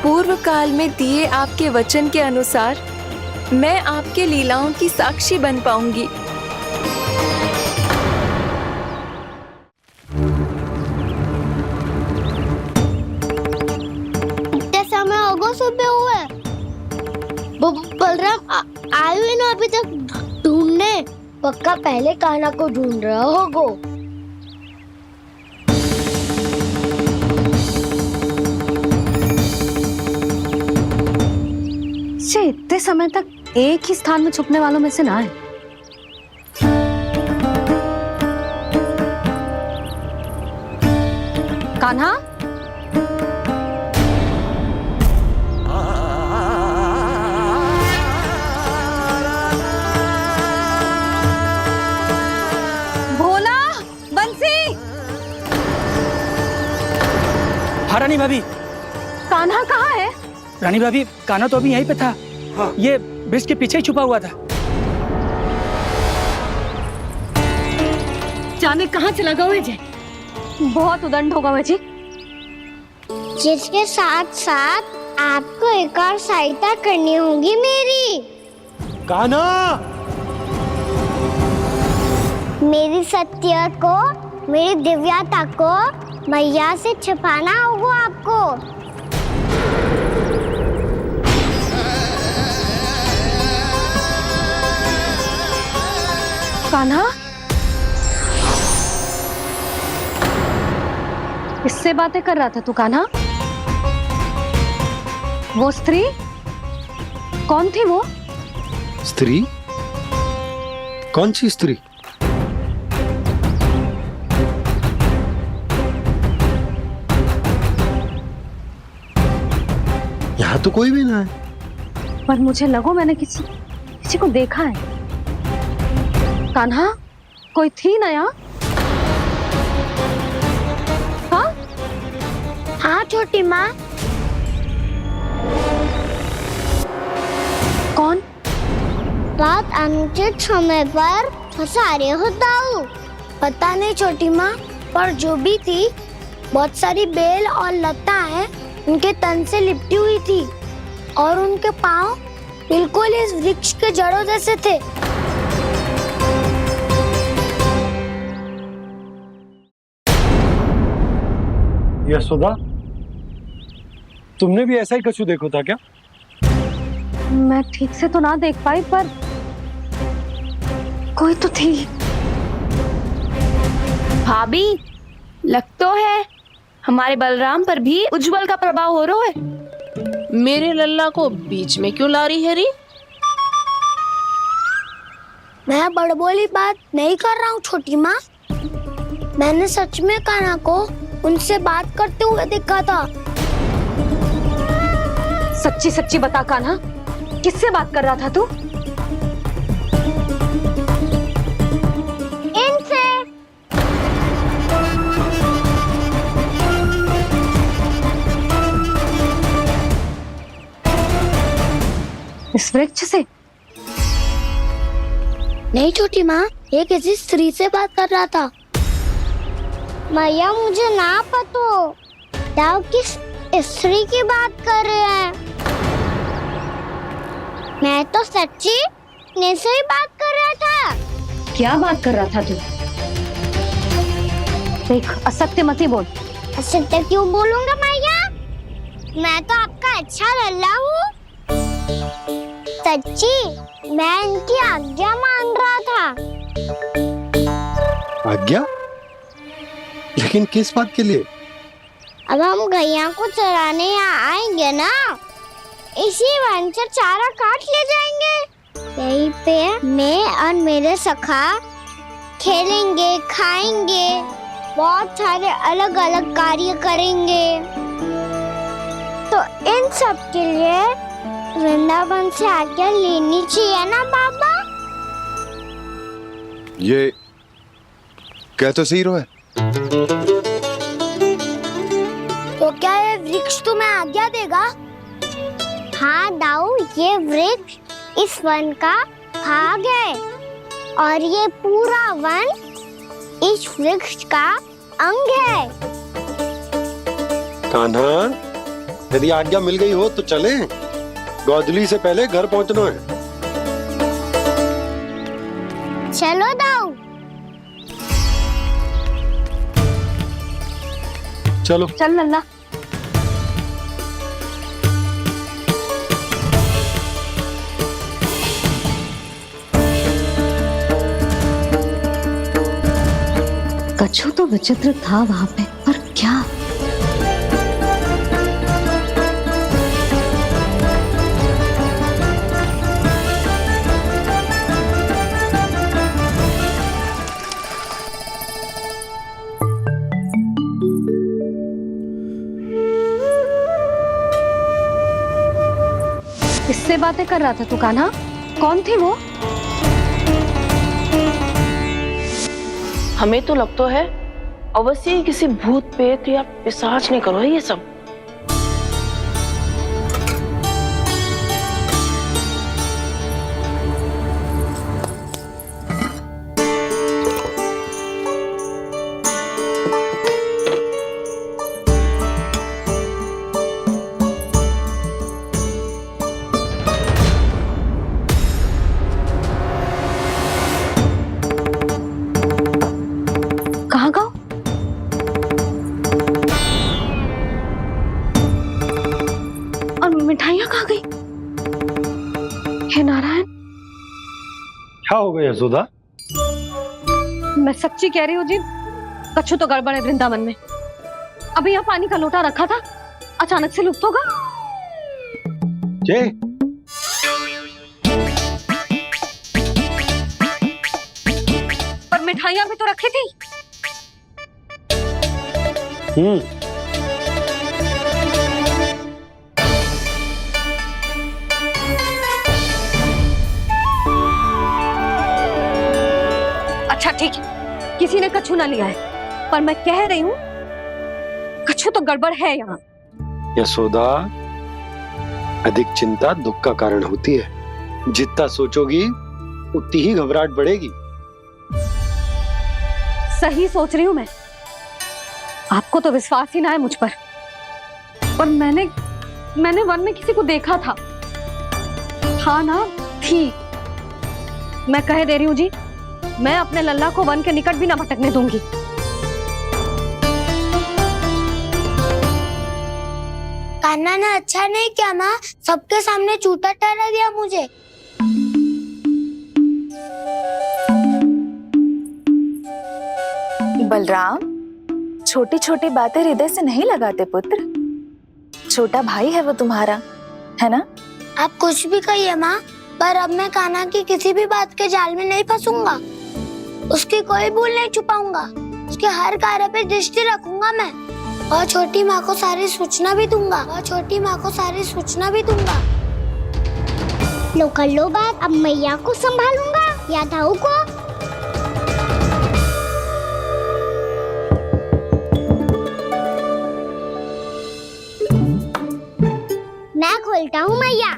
पूर्व काल में दिए आपके वचन के अनुसार मैं आपके लीलाओं की साक्षी बन पाऊंगी। इतने समय होगा सुबह हुए। बलराम आए हुए ना अभी तक ढूंढने। पक्का पहले कान्हा को ढूंढ रहा होगा। इतने समय तक एक ही स्थान में छुपने वालों में से ना है। कान्हा, भोला, बंसी। हाँ रानी भाभी। कान्हा कहाँ है? रानी भाभी, कान्हा तो अभी यहीं पे था। हाँ। ये ब्रिज के पीछे ही छुपा हुआ था। जाने कहाँ चला गया है। बहुत उदंड होगा जी। जिसके साथ साथ आपको एक और सहायता करनी होगी मेरी। कान्हा, मेरी सत्य को, मेरी दिव्यता को मैया से छिपाना होगा आपको। कान्हा, इससे बातें कर रहा था तू कान्हा? वो स्त्री कौन थी? वो स्त्री? कौन सी स्त्री? यहाँ तो कोई भी ना है। पर मुझे लगो मैंने किसी को देखा है। कान्हा, कोई थी ना यहाँ? हाँ? हाँ छोटी माँ। कौन? रात अनुचित समय पर फंसा रहे हो दाऊ। पता नहीं छोटी माँ, पर जो भी थी बहुत सारी बेल और लता है उनके तन से लिपटी हुई थी और उनके पाँव बिल्कुल इस वृक्ष के जड़ों जैसे थे। यशोदा, तुमने भी ऐसा ही कछु देखो था क्या? मैं ठीक से तो ना देख पाई, पर कोई तो थी। भाभी, लग तो है हमारे बलराम पर भी उज्जवल का प्रभाव हो रहा है। मेरे लल्ला को बीच में क्यों ला रही है री? मैं बड़बोली बात नहीं कर रहा हूँ छोटी माँ। मैंने सच में कान्हा को उनसे बात करते हुए देखा था। सच्ची सच्ची बता कान्हा, किससे बात कर रहा था तू? इनसे। इस वृक्ष से? नहीं छोटी माँ, ये किसी स्त्री से बात कर रहा था। मैया मुझे ना पतो दाऊ किस स्त्री की बात कर रहे हैं। मैं तो सच्ची ने से ही बात कर रहा था। क्या बात कर रहा था तू? देख, असत्य मत ही बोल। असत्य क्यों बोलूंगा मैया? मैं तो आपका अच्छा लल्ला हूँ। सच्ची मैं इनकी आज्ञा मान रहा था। आज्ञा? लेकिन किस बात के लिए? अब हम गैया को चराने यहाँ आएंगे ना, इसी वन से चारा काट ले जाएंगे। यहीं पे मैं और मेरे सखा खेलेंगे, खाएंगे, बहुत सारे अलग अलग कार्य करेंगे। तो इन सब के लिए वृंदावन से आज्ञा लेनी चाहिए ना बाबा? ये कह तो सही रहा है। तो क्या ये वृक्ष तुम्हें आज्ञा देगा? हाँ दाऊ, ये वृक्ष इस वन का भाग है और ये पूरा वन इस वृक्ष का अंग है। कान्हा, यदि आज्ञा मिल गई हो तो चलें। गोधूली से पहले घर पहुंचना है। चलो दाऊ। चलो चल लल्ला। कछु तो विचित्र था वहां पे, पर क्या? किससे बातें कर रहा था तू कान्हा? कौन थी वो? हमें तो लगता है अवश्य ही किसी भूत प्रेत या पिशाच ने करो है ये सब। कहाँ गाँव? और मिठाइयाँ कहाँ गई? हे नारायण! क्या हो गया यशोदा? मैं सच्ची कह रही हूँ जी, कछु तो गड़बड़ है वृंदावन में। अभी यहाँ पानी का लोटा रखा था, अचानक से लुप्त होगा। जय, पर मिठाइयाँ भी तो रखी थी। अच्छा ठीक है, किसी ने कछु ना लिया है, पर मैं कह रही हूँ कछु तो गड़बड़ है यहाँ। यशोदा, अधिक चिंता दुख का कारण होती है। जितना सोचोगी उतनी ही घबराहट बढ़ेगी। सही सोच रही हूँ मैं। आपको तो विश्वास ही ना है मुझ पर मैंने वन में किसी को देखा था। हाँ ना, थी। मैं कह दे रही हूँ जी, मैं अपने लल्ला को वन के निकट भी ना भटकने दूंगी। कान्हा ने अच्छा नहीं किया माँ, सबके सामने झूठा ठहरा दिया मुझे। बलराम, छोटी छोटी बातें हृदय से नहीं लगाते पुत्र। छोटा भाई है वो तुम्हारा, है ना? आप कुछ भी कहिए माँ, पर अब मैं कान्हा की किसी भी बात के जाल में नहीं फंसूंगा। उसकी कोई भूल नहीं छुपाऊंगा। उसके हर कार्य पे दृष्टि रखूंगा मैं, और छोटी माँ को सारी सूचना भी दूंगा। लो कर लो बात, अब मैया को संभालूंगा या दाऊ को। मैं खोलता हूँ मैया।